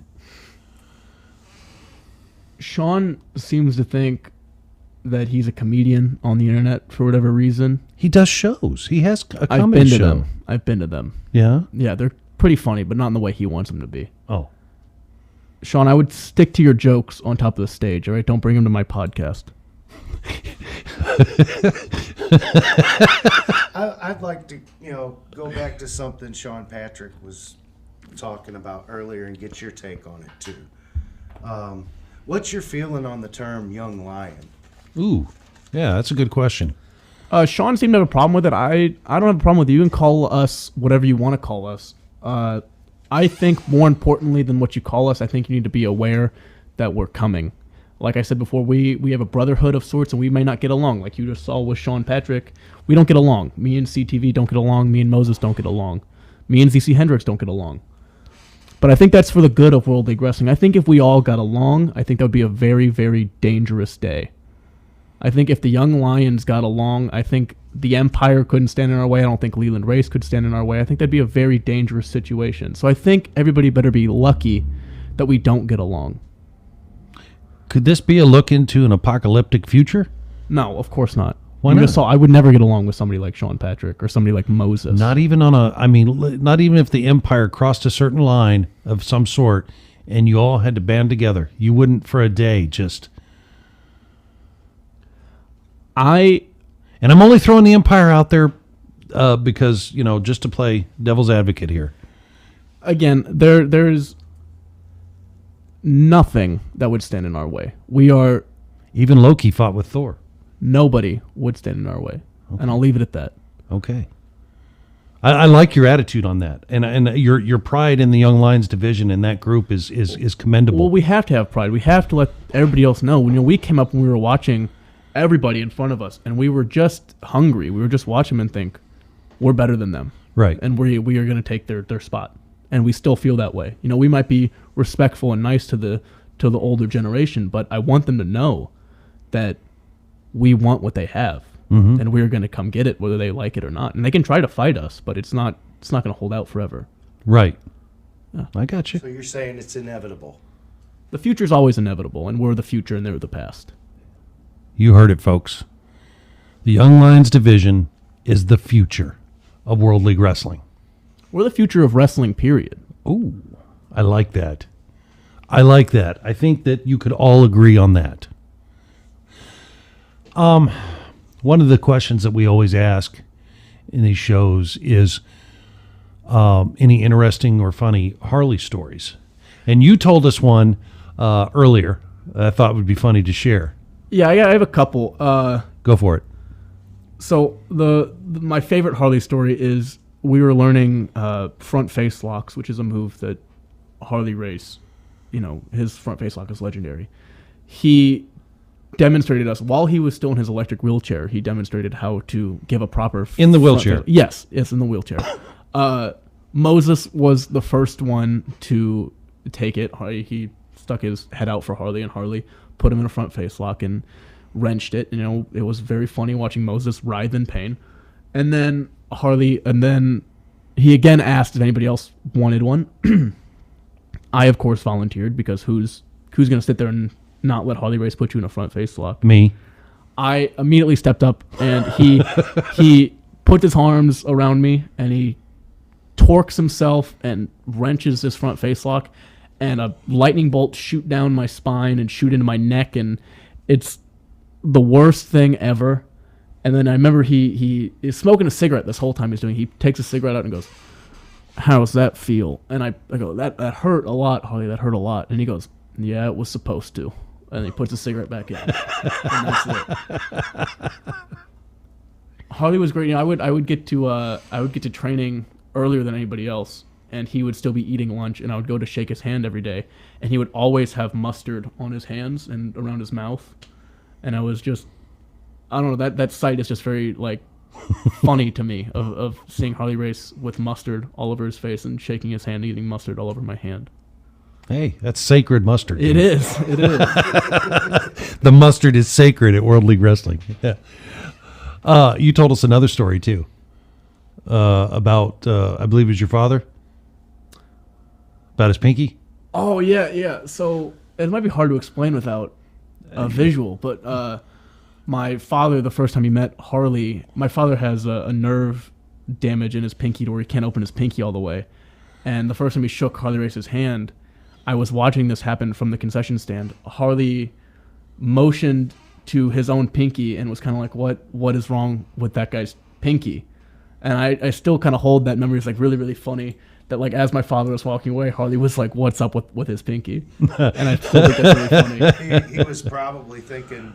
Sean seems to think that he's a comedian on the internet for whatever reason. He does shows. He has a comedy show. I've been to them. Yeah? Yeah, they're pretty funny, but not in the way he wants them to be. Oh. Sean, I would stick to your jokes on top of the stage, all right? Don't bring them to my podcast. I'd like to, go back to something Sean Patrick was talking about earlier and get your take on it too. What's your feeling on the term young lion? Ooh, yeah, that's a good question. Sean seemed to have a problem with it. I don't have a problem with it. You can call us whatever you want to call us. I think more importantly than what you call us, I think you need to be aware that we're coming. Like I said before, we have a brotherhood of sorts, and we may not get along. Like you just saw with Sean Patrick, we don't get along. Me and CTV don't get along. Me and Moses don't get along. Me and ZC Hendricks don't get along. But I think that's for the good of World League Wrestling. I think if we all got along, I think that would be a very, very dangerous day. I think if the Young Lions got along, I think the Empire couldn't stand in our way. I don't think Leland Race could stand in our way. I think that'd be a very dangerous situation. So I think everybody better be lucky that we don't get along. Could this be a look into an apocalyptic future? No, of course not. Why You not? just saw I would never get along with somebody like Sean Patrick or somebody like Moses. Not even on a, I mean, not even if the Empire crossed a certain line of some sort and you all had to band together. You wouldn't for a day just. And I'm only throwing the Empire out there because, just to play devil's advocate here. Again, there's nothing that would stand in our way. Even Loki fought with Thor. Nobody would stand in our way. Okay. And I'll leave it at that. Okay. I like your attitude on that. And your pride in the Young Lions division in that group is commendable. Well, we have to have pride. We have to let everybody else know. We came up when we were watching everybody in front of us, and we were just hungry. We were just watching them and think, we're better than them. Right. And we are going to take their spot. And we still feel that way. We might be respectful and nice to the older generation, but I want them to know that we want what they have, and we're going to come get it whether they like it or not. And they can try to fight us, but it's not going to hold out forever. Right. Yeah. I got you. So you're saying it's inevitable. The future's always inevitable, and we're the future and they're the past. You heard it, folks. The Young Lions division is the future of World League Wrestling. We're the future of wrestling, period. Ooh, I like that. I think that you could all agree on that. One of the questions that we always ask in these shows is any interesting or funny Harley stories. And you told us one earlier that I thought would be funny to share. Yeah, I have a couple. Go for it. So my favorite Harley story is we were learning front face locks, which is a move that Harley race, his front face lock is legendary. He demonstrated us while he was still in his electric wheelchair. He demonstrated how to give a proper in the wheelchair. Yes, in the wheelchair. Moses was the first one to take it. He stuck his head out for Harley, and Harley put him in a front face lock and wrenched it. It was very funny watching Moses writhe in pain. And then he again asked if anybody else wanted one. I of course volunteered because who's going to sit there and not let Harley Race put you in a front face lock? Me. I immediately stepped up and he put his arms around me and he torques himself and wrenches his front face lock, and a lightning bolt shoot down my spine and shoot into my neck, and it's the worst thing ever. And then I remember he is smoking a cigarette this whole time he's doing. He takes a cigarette out and goes, "How's that feel?" And I go, that hurt a lot, Harley. That hurt a lot. And he goes, "Yeah, it was supposed to." And he puts the cigarette back in. And that's it. Harley was great. I would get to training earlier than anybody else, and he would still be eating lunch, and I would go to shake his hand every day, and he would always have mustard on his hands and around his mouth. And I was just, I don't know, that sight is just very funny to me of seeing Harley Race with mustard all over his face and shaking his hand, eating mustard all over my hand. Hey, that's sacred mustard. It is. The mustard is sacred at World League Wrestling. Yeah. You told us another story too about I believe it was your father, about his pinky. Oh yeah. So it might be hard to explain without a visual, but my father, the first time he met Harley, my father has a nerve damage in his pinky to where he can't open his pinky all the way. And the first time he shook Harley Race's hand, I was watching this happen from the concession stand. Harley motioned to his own pinky and was kind of like, what is wrong with that guy's pinky? And I still kind of hold that memory. It's really, really funny that as my father was walking away, Harley was like, what's up with his pinky? And I still think that's really funny. He was probably thinking,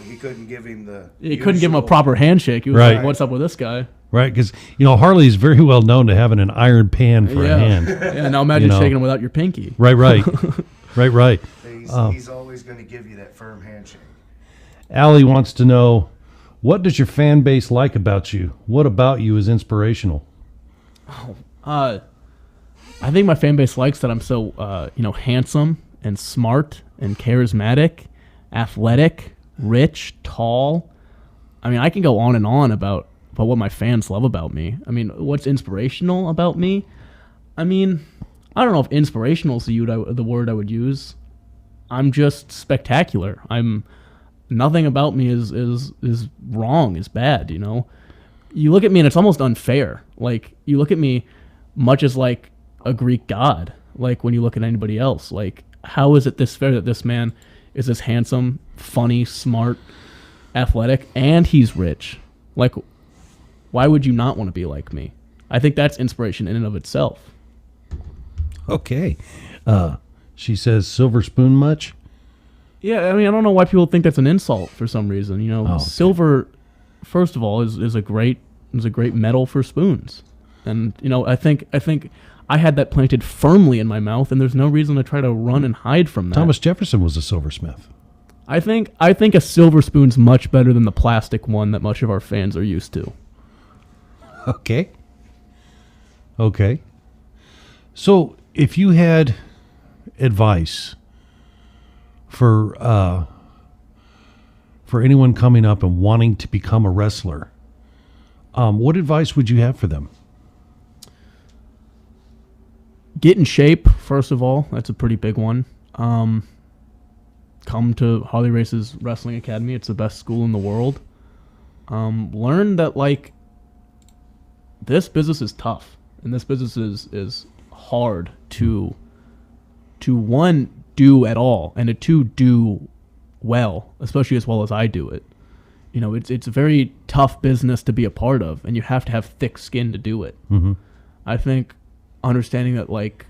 he couldn't give him couldn't give him a proper handshake. He was right. like, what's up with this guy? Right, because Harley's very well known to having an iron pan for a hand. Yeah, now imagine shaking him without your pinky. Right. Right. He's always going to give you that firm handshake. Allie wants to know, what does your fan base like about you? What about you is inspirational? I think my fan base likes that I'm so handsome and smart and charismatic, athletic, rich, tall. I mean, I can go on and on about what my fans love about me. I mean, what's inspirational about me? I mean, I don't know if inspirational is the word I would use. I'm just spectacular. nothing about me is wrong, is bad, you know? You look at me and it's almost unfair. Like, you look at me much as like a Greek god, like when you look at anybody else. Like, how is it this fair that this man is this handsome, funny, smart, athletic, and he's rich? Like, why would you not want to be like me? I think that's inspiration in and of itself. Okay. She says, silver spoon much? Yeah, I mean, I don't know why people think that's an insult for some reason. You know, Oh, okay. silver, first of all, is a great metal for spoons, and you know, I think I had that planted firmly in my mouth, and there's no reason to try to run and hide from that. Thomas Jefferson was a silversmith. I think a silver spoon's much better than the plastic one that much of our fans are used to. Okay. Okay. So, if you had advice for anyone coming up and wanting to become a wrestler, what advice would you have for them? Get in shape, first of all. That's a pretty big one. Come to Harley Race's Wrestling Academy. It's the best school in the world. Learn that, like, this business is tough, and this business is hard to one, do at all, and to two, do well, especially as well as I do it. You know, it's a very tough business to be a part of, and you have to have thick skin to do it. Mm-hmm. I think understanding that, like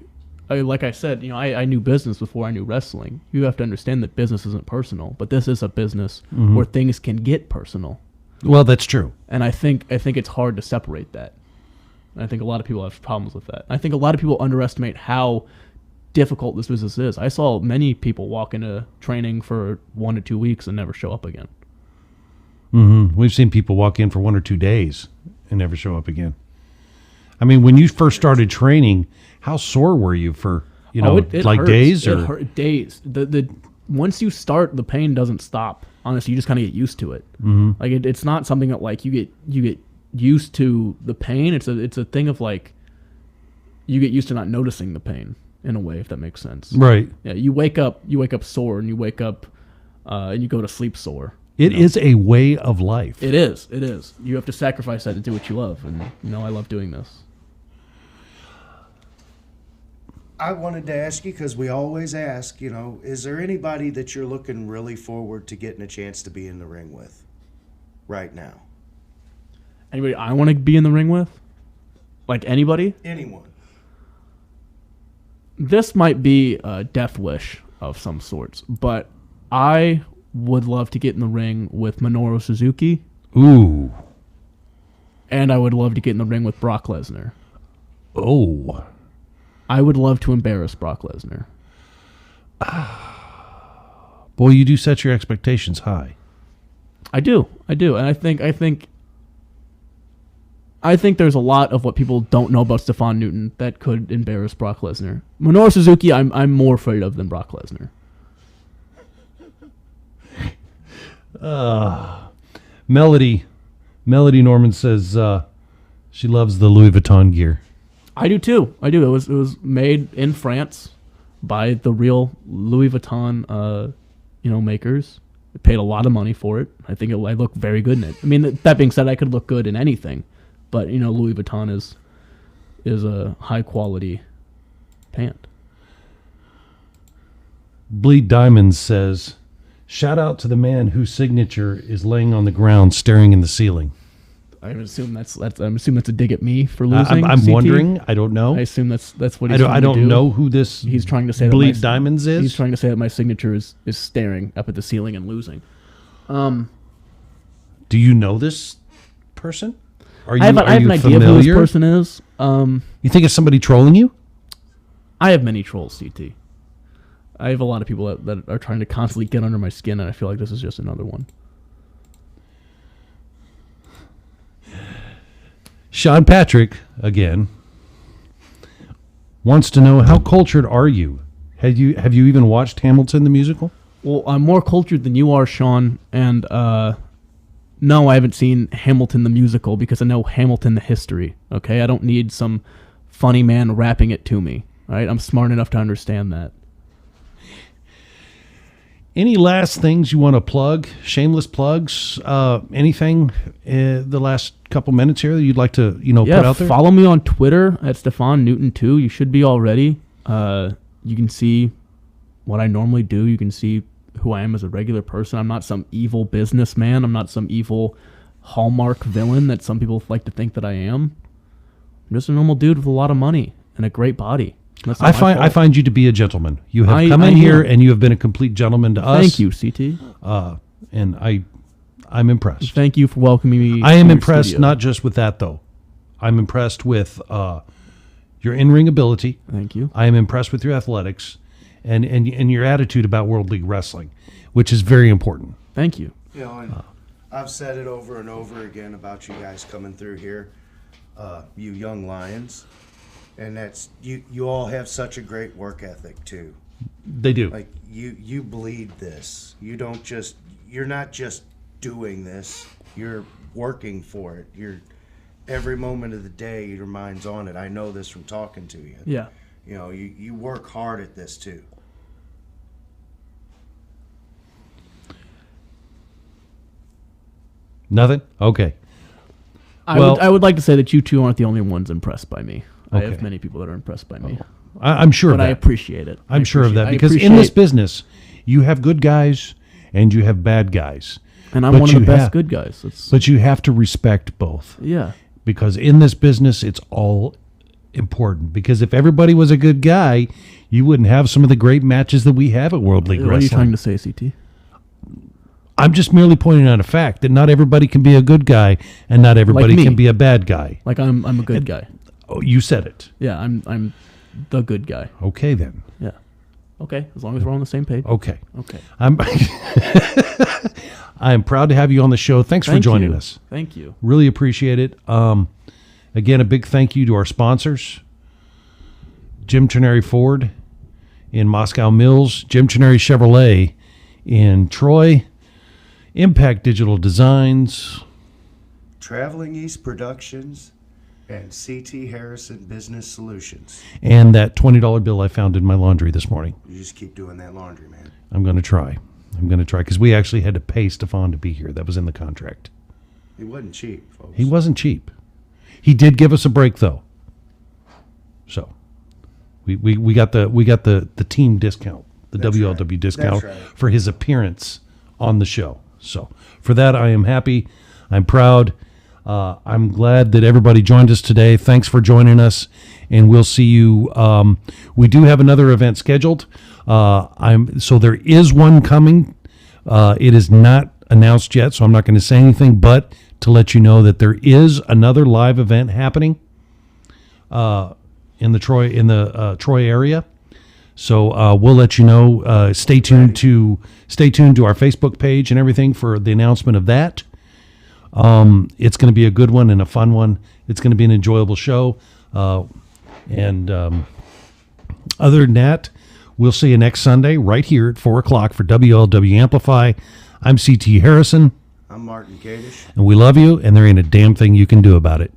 I said, you know, I knew business before I knew wrestling. You have to understand that business isn't personal, but this is a business where things can get personal. Well, that's true. And I think it's hard to separate that. And I think a lot of people have problems with that. I think a lot of people underestimate how difficult this business is. I saw many people walk into training for 1 to 2 weeks and never show up again. Mm-hmm. We've seen people walk in for 1 or 2 days and never show up again. I mean, when you first started training, how sore were you for, it like hurts. days? It Or hurt days. The once you start, the pain doesn't stop. Honestly, you just kind of get used to it. Mm-hmm. Like it's not something that like you get used to the pain. It's a thing of like you get used to not noticing the pain in a way, if that makes sense. Right. Yeah, you wake up sore, and you wake up and you go to sleep sore. It is a way of life. It is. You have to sacrifice that to do what you love, and I love doing this. I wanted to ask you, because we always ask, is there anybody that you're looking really forward to getting a chance to be in the ring with right now? Anybody I want to be in the ring with? Like anybody? Anyone. This might be a death wish of some sorts, but I would love to get in the ring with Minoru Suzuki. Ooh. And I would love to get in the ring with Brock Lesnar. Oh. I would love to embarrass Brock Lesnar. Boy, you do set your expectations high. I do. And I think there's a lot of what people don't know about Stephan Newton that could embarrass Brock Lesnar. Minoru Suzuki, I'm more afraid of than Brock Lesnar. Melody Norman says she loves the Louis Vuitton gear. I do too. It was made in France by the real Louis Vuitton makers. I paid a lot of money for it. I think I look very good in it. I mean, that being said, I could look good in anything, but Louis Vuitton is a high quality pant. Bleed Diamonds says, shout out to the man whose signature is laying on the ground staring in the ceiling. I assume that's a dig at me for losing. I'm CT. wondering. I don't know. I assume that's what he's I don't know who this he's trying to say Bleed that Diamonds is. He's trying to say that my signature is staring up at the ceiling and losing. Do you know this person? I have an idea of who this person is. You think it's somebody trolling you? I have many trolls, CT. I have a lot of people that are trying to constantly get under my skin, and I feel like this is just another one. Sean Patrick, again, wants to know, how cultured are you? Have you even watched Hamilton the musical? Well, I'm more cultured than you are, Sean, and no, I haven't seen Hamilton the musical because I know Hamilton the history, okay? I don't need some funny man rapping it to me, all right? I'm smart enough to understand that. Any last things you want to plug? Shameless plugs? Anything the last couple minutes here that you'd like to, put out there? Follow me on Twitter at Stephan Newton 2. You should be already. You can see what I normally do. You can see who I am as a regular person. I'm not some evil businessman. I'm not some evil Hallmark villain that some people like to think that I am. I'm just a normal dude with a lot of money and a great body. I find you to be a gentleman. You have come in here and you have been a complete gentleman to us. Thank you, CT. And I'm impressed. Thank you for welcoming me. I am impressed not just with that though. I'm impressed with your in-ring ability. Thank you. I am impressed with your athletics and your attitude about World League Wrestling, which is very important. Thank you. And I've said it over and over again about you guys coming through here, you young lions. And that's you all have such a great work ethic too. They do. Like you bleed this. You're not just doing this. You're working for it. You're every moment of the day your mind's on it. I know this from talking to you. Yeah. You work hard at this too. Nothing? Okay. I would like to say that you two aren't the only ones impressed by me. I Okay. have many people that are impressed by me. I'm sure of But that. I appreciate it. I'm sure of that because in this business, you have good guys and you have bad guys. And I'm But one of the you best have- good guys. But you have to respect both. Yeah. Because in this business, it's all important. Because if everybody was a good guy, you wouldn't have some of the great matches that we have at World League What are you Wrestling. trying to say, CT? I'm just merely pointing out a fact that not everybody can be a good guy and not everybody me. can be a bad guy. Like I'm a good guy. Oh, you said it. Yeah, I'm the good guy. Okay, then. Yeah. Okay, as long as we're on the same page. Okay. Okay. I'm proud to have you on the show. Thanks for joining us. Thank you. Really appreciate it. Again, a big thank you to our sponsors, Jim Ternary Ford in Moscow Mills, Jim Ternary Chevrolet in Troy, Impact Digital Designs, Traveling East Productions, and CT Harrison Business Solutions. and that $20 bill I found in my laundry this morning. You just keep doing that laundry, man. I'm going to try because we actually had to pay Stephan to be here. That was in the contract. He wasn't cheap, folks. He wasn't cheap. He did give us a break though. So we got the team discount, the That's WLW right. discount That's right. for his appearance on the show. So for that, I am happy. I'm proud. I'm glad that everybody joined us today. Thanks for joining us, and we'll see you. We do have another event scheduled. So there is one coming. It is not announced yet, so I'm not going to say anything, but to let you know that there is another live event happening in the Troy area. So we'll let you know. Stay tuned to our Facebook page and everything for the announcement of that. It's going to be a good one and a fun one. It's going to be an enjoyable show. And other than that, we'll see you next Sunday right here at 4:00 for WLW Amplify. I'm CT Harrison. I'm Martin Kadish. And we love you, and there ain't a damn thing you can do about it.